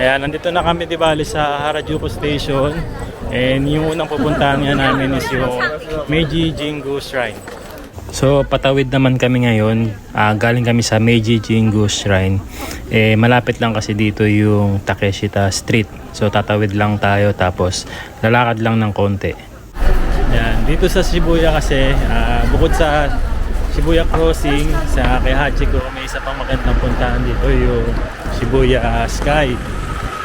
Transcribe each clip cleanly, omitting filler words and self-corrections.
Ayan, nandito na kami di bali sa Harajuku Station. And yung unang pupuntahan nga namin is yung Meiji Jingu Shrine. So patawid naman kami ngayon. Galing kami sa Meiji Jingu Shrine. Malapit lang kasi dito yung Takeshita Street. So tatawid lang tayo tapos lalakad lang ng konti. Ayan, dito sa Shibuya kasi bukod sa Shibuya Crossing sa kay Hachiko, may isa pang magandang puntahan dito yung Shibuya Sky.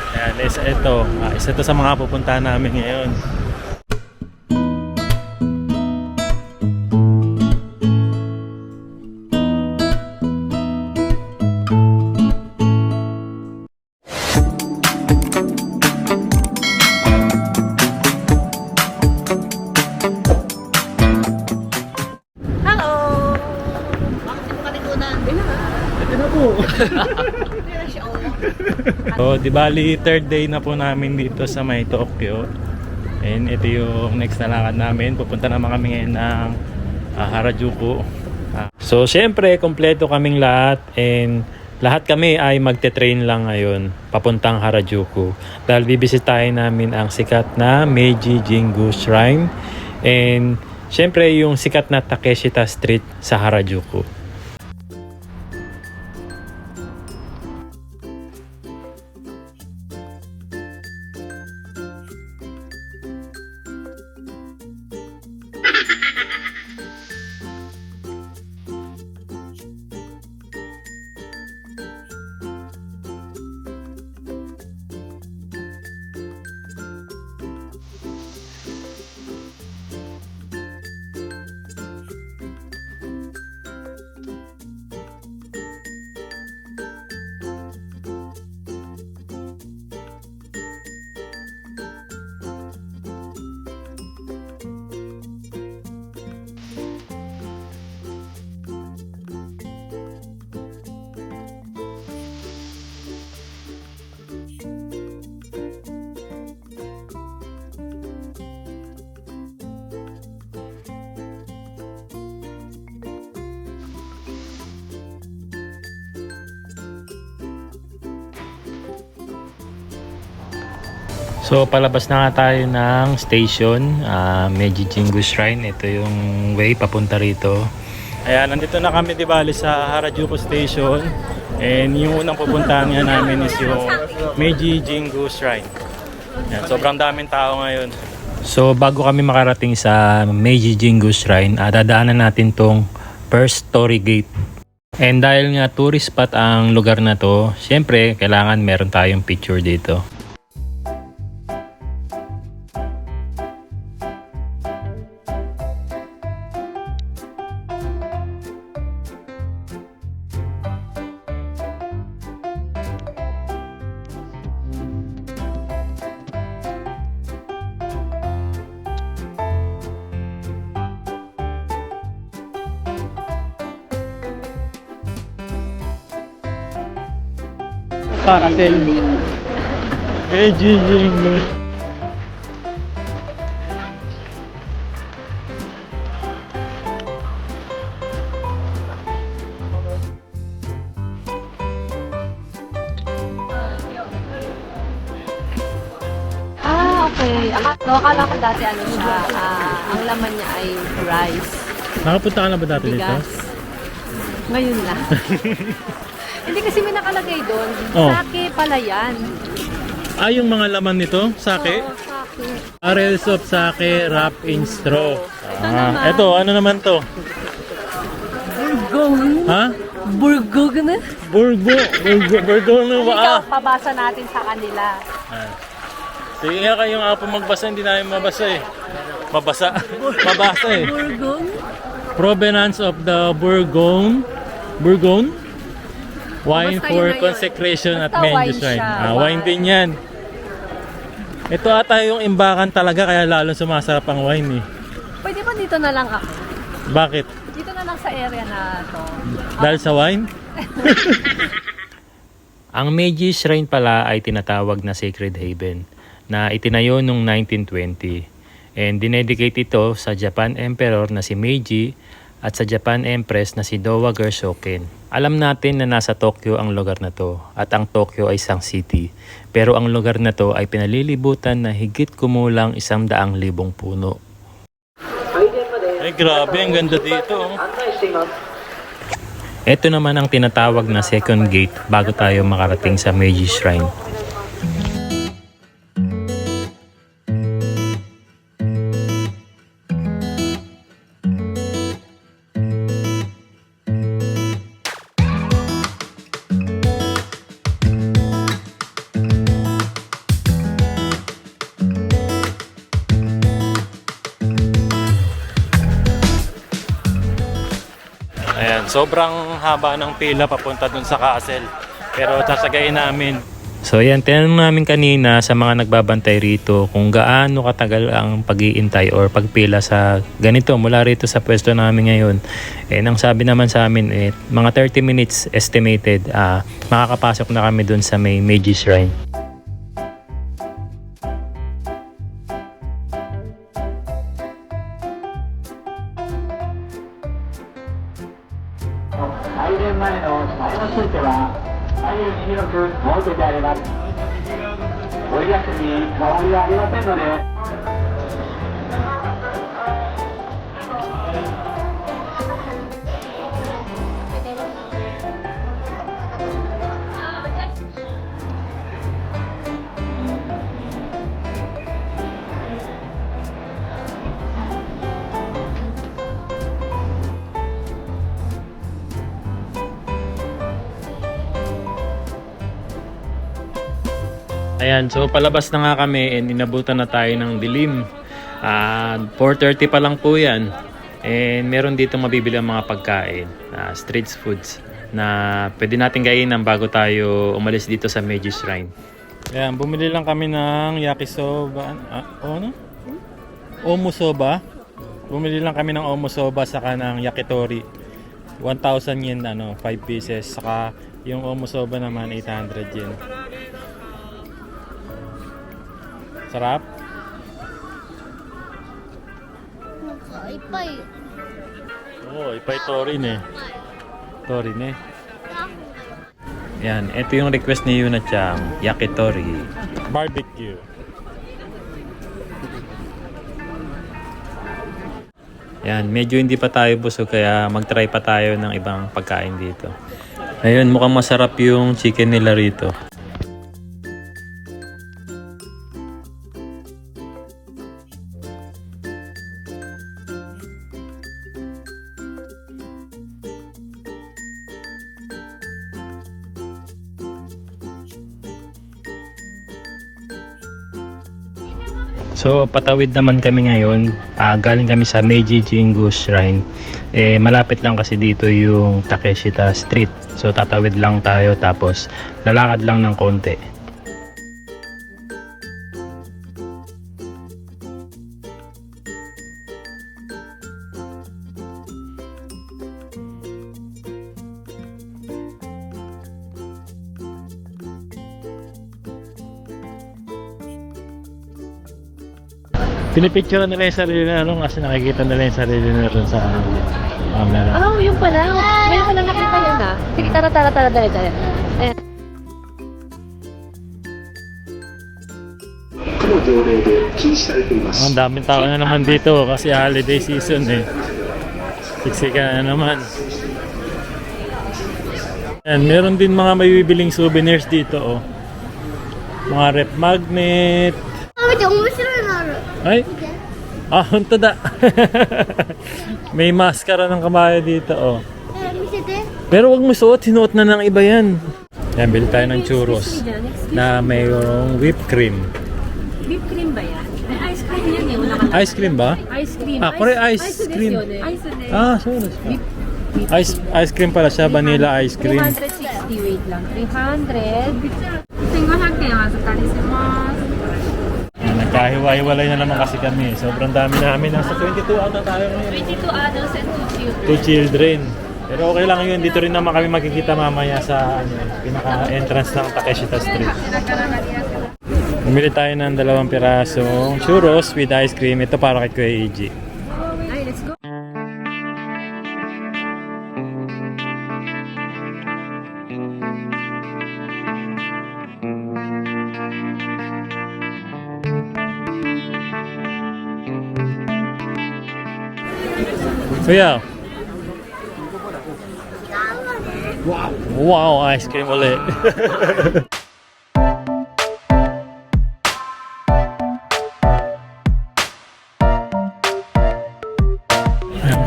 Ayan, isa to sa mga pupuntahan namin ngayon. So, di bali third day na po namin dito sa may Tokyo. And ito yung next na lakad namin. Pupunta naman kami ngayon ng Harajuku. So, syempre, kompleto kaming lahat. And lahat kami ay magte-train lang ngayon papuntang Harajuku. Dahil bibisitahin namin ang sikat na Meiji Jingu Shrine. And syempre, yung sikat na Takeshita Street sa Harajuku. So palabas na nga tayo ng station, Meiji Jingu Shrine. Ito yung way papunta rito. Ayan, nandito na kami di bali sa Harajuku Station. And yung unang pupuntahan nga namin is yung Meiji Jingu Shrine. Ayan, sobrang daming tao ngayon. So bago kami makarating sa Meiji Jingu Shrine, dadaanan natin tong First Story Gate. And dahil nga tourist spot ang lugar na to, syempre kailangan meron tayong picture dito. Karatel. Meiji Jingu. Okay. Akala ko dati ano siya, ang laman niya ay rice. Nakapunta ka na ba dati dito? Bigas. Ngayon na. Hindi kasi may nakalagay doon. Oh. Sake pala yan. Yung mga laman nito, sake? Oo, sake. Barrels of sake wrapped in straw. naman. Ito, ano naman to? Burgong. Ha? Burgong na? Burgo na ba? Ikaw, pabasa natin sa kanila. Sige nga kayong magbasa, hindi namin mabasa eh. Mabasa eh. Burgong? Provenance of the Burgone wine Basta for yun na yun. consecration at Basta Meiji wine Shrine. siya, Wine wine. din yan. Ito ata yung imbakan talaga kaya lalo sumasarap ang wine eh. Pwede ba dito na lang ako? Bakit? Dito na lang sa area na to. Dahil sa wine? Ang Meiji Shrine pala ay tinatawag na Sacred Haven na itinayo noong 1920 and dinedicate ito sa Japan Emperor na si Meiji at sa Japan Empress na si Dowager Shoken. Alam natin na nasa Tokyo ang lugar na to at ang Tokyo ay isang city. Pero ang lugar na to ay pinalilibutan na higit kumulang 100,000 puno. Ay grabe, ang ganda dito. Ito naman ang tinatawag na second gate bago tayo makarating sa Meiji Shrine. Ayan, sobrang haba ng pila papunta dun sa castle. Pero sasagayin namin. So ayan, tinanong namin kanina sa mga nagbabantay rito kung gaano katagal ang pag-iintay or pagpila sa ganito mula rito sa pwesto namin ngayon. Nang sabi naman sa amin, mga 30 minutes estimated, makakapasok na kami dun sa may Meiji Shrine. Ayan, so palabas na nga kami and inabutan na tayo ng dilim. 4:30 pa lang po yan. And meron dito mabibili ang mga pagkain, street foods na pwede natin kainan bago tayo umalis dito sa Meiji Shrine. Ayan, bumili lang kami ng yakisoba. Omusoba. Bumili lang kami ng omusoba saka ng yakitori. 1,000 yen, 5 pieces. Saka yung omusoba naman 800 yen. Sarap? Ipay. Oo, ipay torin eh. Torin eh. Yan, ito yung request ni Yuna-chan. Yakitori. Barbecue. Yan, medyo hindi pa tayo busog kaya mag-try pa tayo ng ibang pagkain dito. Ayun, mukhang masarap yung chicken nila rito. So patawid naman kami ngayon, galing kami sa Meiji Jingu Shrine. Malapit lang kasi dito yung Takeshita Street. So tatawid lang tayo tapos lalakad lang ng konti. Pinipicture nila yung sarili na kasi nakikita nila yung sarili na rin sa camera. Yung pala. May pala nakita yun na. Sige, tara, dali. Ayan. Ang daming tao na naman dito kasi holiday season eh. Siksika na naman. Ayan, meron din mga may bibiling souvenirs dito oh. Mga rep magnet. Ay? Hunto da. May maskara ng kabayo dito oh. Pero wag mo suot, sinuot na ng iba yan. Ayan, bili tayo ng churros na mayroong whipped cream. Whipped cream ba yan? May ice cream yan eh. Wala ka na. Ice cream ba? Ice cream. Kore ice cream. Ice Sorry. Ice cream pala siya, vanilla ice cream. 360, wait lang. 300. 1500円お預かりします。Nagkahiwa-hiwalay na naman kasi kami. Sobrang dami namin. Nasa 22 ata tayo ngayon. 22 adults and 2 children. 2 children. Pero okay lang yun. Dito rin naman kami makikita mamaya sa pinaka-entrance ng Takeshita Street. Bumili tayo ng 2 pirasong churros with ice cream. Ito para kay Kuya Eiji. Ay, let's go. Kuya. Wow, ice cream ulit.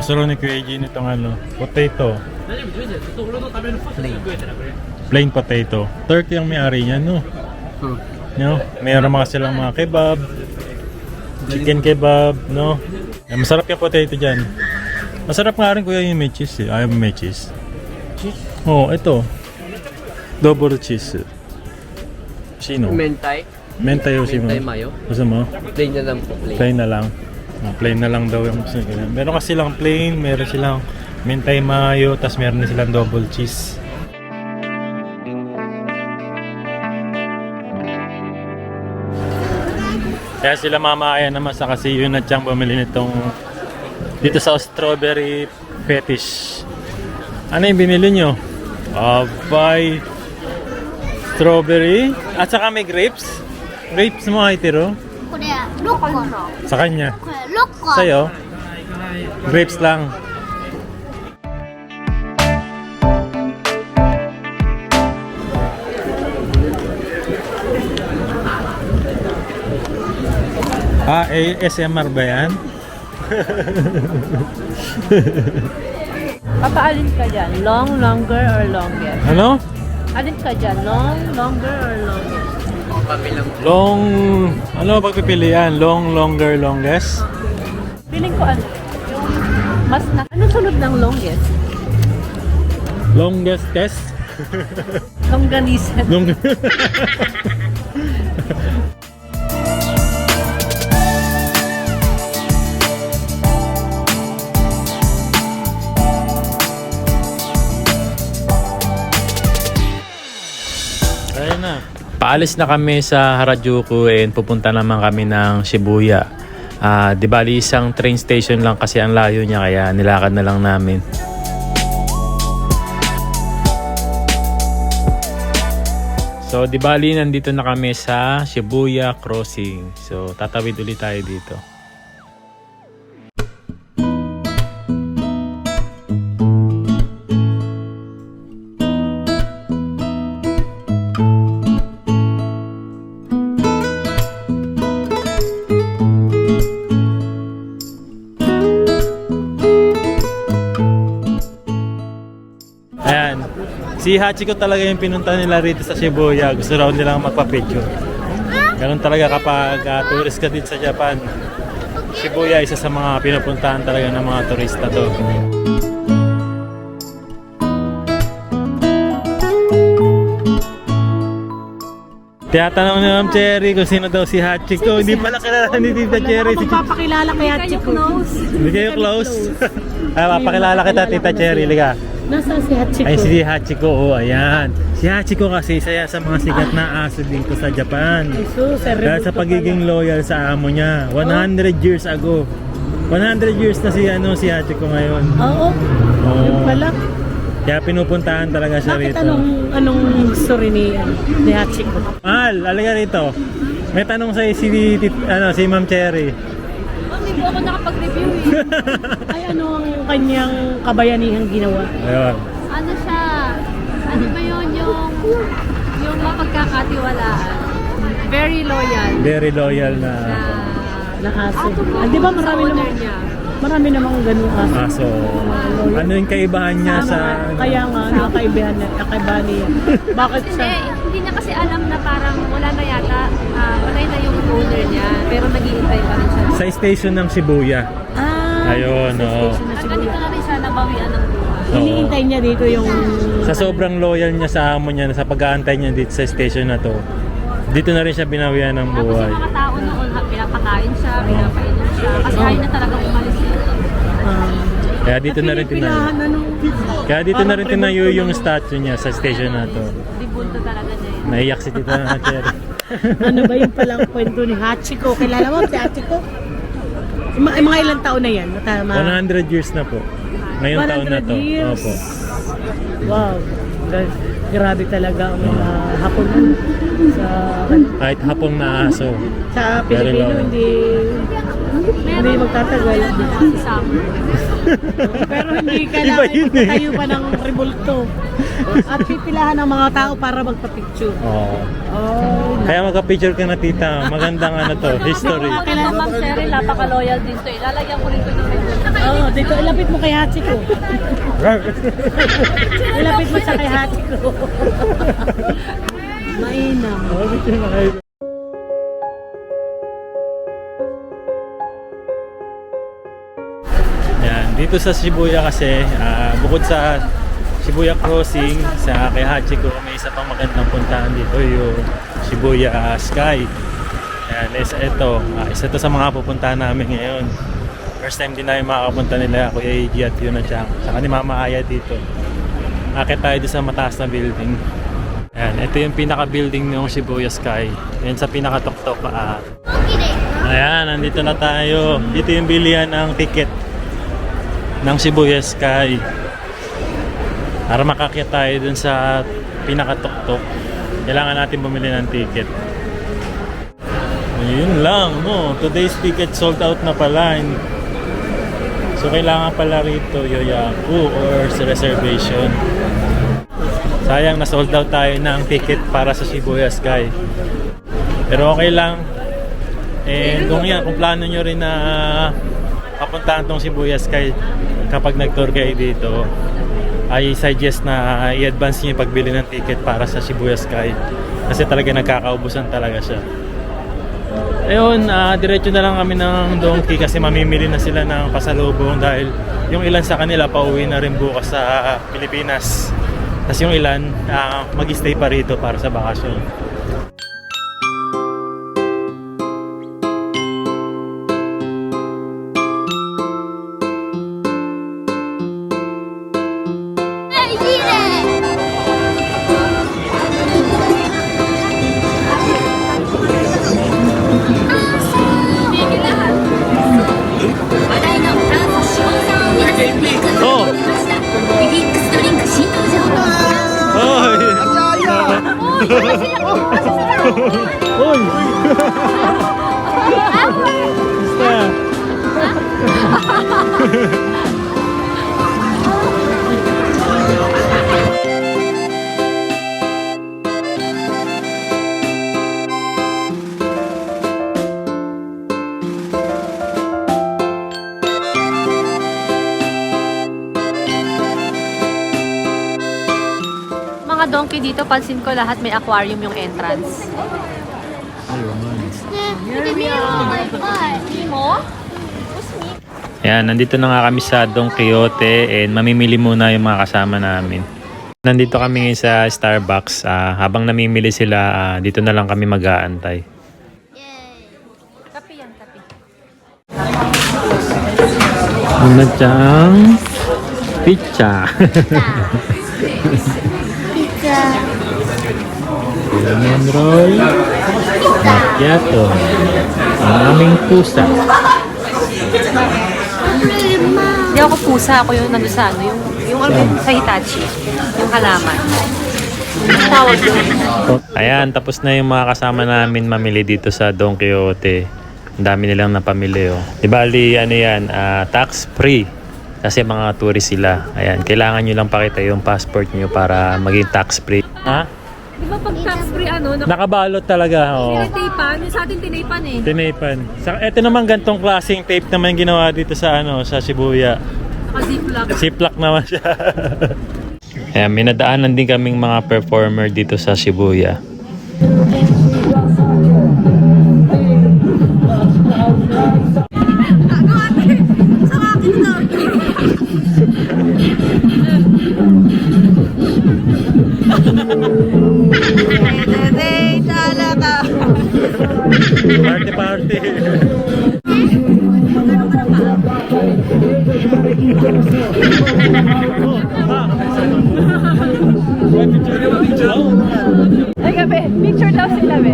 Gusto rin ni Kuya Gene itong ano, potato. Plain potato. Turkey ang may-ari niya, no? No? Mayroon mga silang mga kebab, chicken kebab, no? Masarap yung potato dyan. Masarap nga rin kuya yung may cheese eh. Ayaw mo may cheese. Oo, ito. Double cheese. Sino? Mentay. Mentay o sino? Mentay mayo. Gusto mo? Plain na lang po. Plain. Plain na lang. Plain na lang daw yung gusto nila. Meron kasi silang plain, meron silang mentay mayo, tas meron din silang double cheese. Kaya sila mamaya naman sa kasi yun at siyang bumili nitong dito sa strawberry fetish. Ano yung binili nyo? Abay, strawberry at saka may grapes. Grapes mo ay tiro? これ6個 Sa kanya. これ6個 Sa'yo? Grapes lang. ASMR ba yan? Papaalin ka dyan? Long, longer, or longest? Ano? Alin ka dyan? Long, longer, or longest? Long... Ano ba pipilian? Long, longer, longest? Feeling ko ano? Yung mas na... Ano sunod ng longest? Longest test? Longganisan. Long... Ayun na. Paalis na kami sa Harajuku and pupunta naman kami ng Shibuya. Di bali isang train station lang kasi ang layo niya kaya nilakad na lang namin. So di bali nandito na kami sa Shibuya Crossing. So tatawid ulit tayo dito. Ayan. Si Hachiko talaga yung pinunta nila rito sa Shibuya. Gusto raw nilang magpa-picture. Ganun talaga kapag tourist ka dito sa Japan. Shibuya isa sa mga pinupuntahan talaga ng mga turista to. Tiyatanong ni Ma'am Cherry kung sino daw si Hachiko. Hindi pala kilala ni Tita Cherry. Si Papakilala kay Hachiko. Hindi kayo close? Papakilala kita Tita Cherry. Liga. Nasa si Hachiko? Ay, si Hachiko, oh, ayan. Si Hachiko kasi isa yan sa mga sikat na aso dito sa Japan. Dahil sa pagiging loyal sa amo niya. 100 years ago. 100 years na si Hachiko ngayon. Oo. Oo. Yun pala. Kaya pinupuntahan talaga siya Bakit rito. anong story ni Hachiko? Mahal, alaga rito. May tanong sa si Ma'am Cherry. Hindi po ako nakapag-review Ay, ano ang kanyang kabayanihang ginawa? Ayun. Ano siya? Ano ba yun yung mapagkakatiwalaan? Very loyal. Very loyal na Na aso. Di ba marami namang ganun aso? aso. Ano yung kaibahan niya sa... Kaya nga, nakakaibahan niya. Bakit siya? Hindi niya kasi alam na parang wala na yata, patay na yung owner niya, pero naghihintay pa rin siya. Sa station ng Shibuya. Ayun, oo. Hanggang dito na rin siya nabawian ng buhay. Hinihintay niya dito yung... Sa sobrang loyal niya sa amo niya, sa pag-aantay niya dito sa station na to, dito na rin siya binawian ng Tapos buhay. yung mga tao noon, pinapakain siya, pinapainom siya, kasi ayaw na talaga umalis siya. Kaya dito na rin Kaya dito na rin tinayo yung statue niya sa station na to. Dibunto talaga niya yun. Naiyak si Tita Cherry. Ano ba yung palang kwento ni Hachiko? Kilala mo si Hachiko? Mga ilang taon na yan? 100 years na po. Ngayong taon na to. 100 years. Opo. Wow. Grabe talaga ang mga Hapon sa Kahit hapong na aso. sa Very Pilipino long. hindi Hindi magtatagal. Si Summer. Pero hindi ka Iba na yun eh. tayo pa ng rebulto. At pipilahan ng mga tao para magpa-picture. Oo. Oh, Kaya magka-picture ka na tita. Magandang ano to, history. Akin na Ma'am Cheryl, napaka-loyal din to. Ilalagyan ko rin to ng rebel. oh, dito ilapit mo kay Hachiko. Ilapit mo siya kay Hachiko. Mainam. Yan, dito sa Shibuya kasi, bukod sa Shibuya Crossing, sa kay Hachiko, may isa pang magandang puntahan dito, yung Shibuya Sky. Yan, isa to sa mga pupuntahan namin ngayon. First time din namin makakapunta nila, Kuya Iggy at Yuna Chang. Saka ni Mama Aya dito. Akit tayo doon sa mataas na building. Yan, ito yung pinaka-building ng Shibuya Sky. Yan sa pinaka-tuktok. Ayan, nandito na tayo. Dito yung bilihan ng ticket ng Shibuya Sky. Para makakita tayo dun sa pinakatuktok, kailangan natin bumili ng ticket. Yun lang, no? Today's ticket sold out na pala. So kailangan pala rito yoyaku or sa reservation. Sayang na sold out tayo ng ticket para sa Shibuya Sky. Pero okay lang. And kung plano nyo rin na papuntahan tong Shibuya Sky kapag nag-tour kayo dito, I suggest na i-advance nyo yung pagbili ng ticket para sa Shibuya Sky kasi talaga nagkakaubusan talaga siya. Ayun, diretso na lang kami ng Donkey kasi mamimili na sila ng pasalubong dahil yung ilan sa kanila pauwi na rin bukas sa Pilipinas. Tapos yung ilan mag-stay pa rito para sa bakasyon. Oh! Oy! Basta. Mga donkey dito, pansin ko lahat may aquarium yung entrance. Ayan, nandito na nga kami sa Don Quixote and mamimili muna yung mga kasama namin. Nandito kami ngayon sa Starbucks. Habang namimili sila, dito na lang kami mag-aantay. Kape yan, kape. Yuna Chang pizza. Lemon roll. Macchiato. Ang aming pusa. Hindi ako pusa, ako yung nandun sa ano, yung sa Hitachi, yung halaman. Ang tawag doon. Ayan, tapos na yung mga kasama namin mamili dito sa Don Quixote. Ang dami nilang napamili, oh. Di bali, ano yan, tax free. Kasi mga tourist sila. Ayan, kailangan nyo lang pakita yung passport nyo para maging tax free. Ha? Di ba pag tax-free Nakabalot talaga, oh. tinaypan? Yung sa atin tinaypan eh. Tinaypan. Ito naman gantong klaseng tape naman ginawa dito sa sa Shibuya. Naka-ziplock. Ziplock naman siya. Ayan, may nadaanan din kaming mga performer dito sa Shibuya. Party party. Ay gabi, picture daw sila be.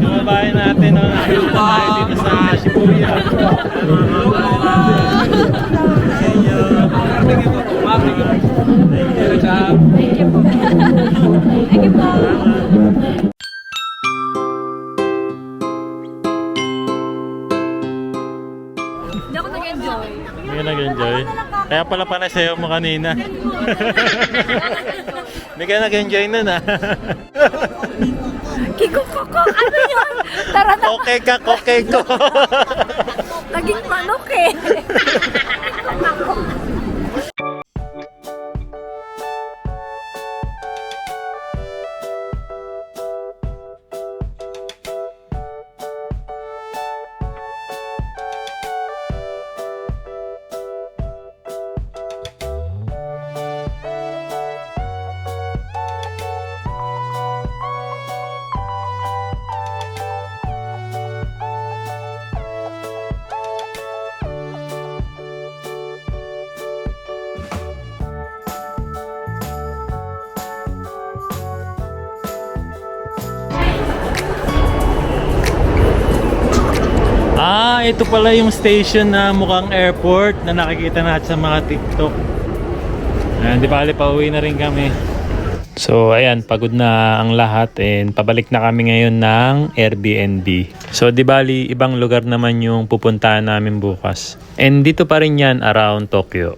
Mga bahay natin, no? Tayo dito sa Shibuya. Thank you po. Kaya pala sayo mo kanina. Hindi ka nag-enjoy nun ah. Kikukukuk! Ano yun? Tara na! Okay ka, okay ko. Naging manok eh! Ito pala yung station na mukhang airport na nakikita natin sa mga TikTok. Ayan, di bali pauwi na rin kami. So ayan, pagod na ang lahat and pabalik na kami ngayon ng Airbnb. So di bali ibang lugar naman yung pupuntahan namin bukas. And dito pa rin yan around Tokyo.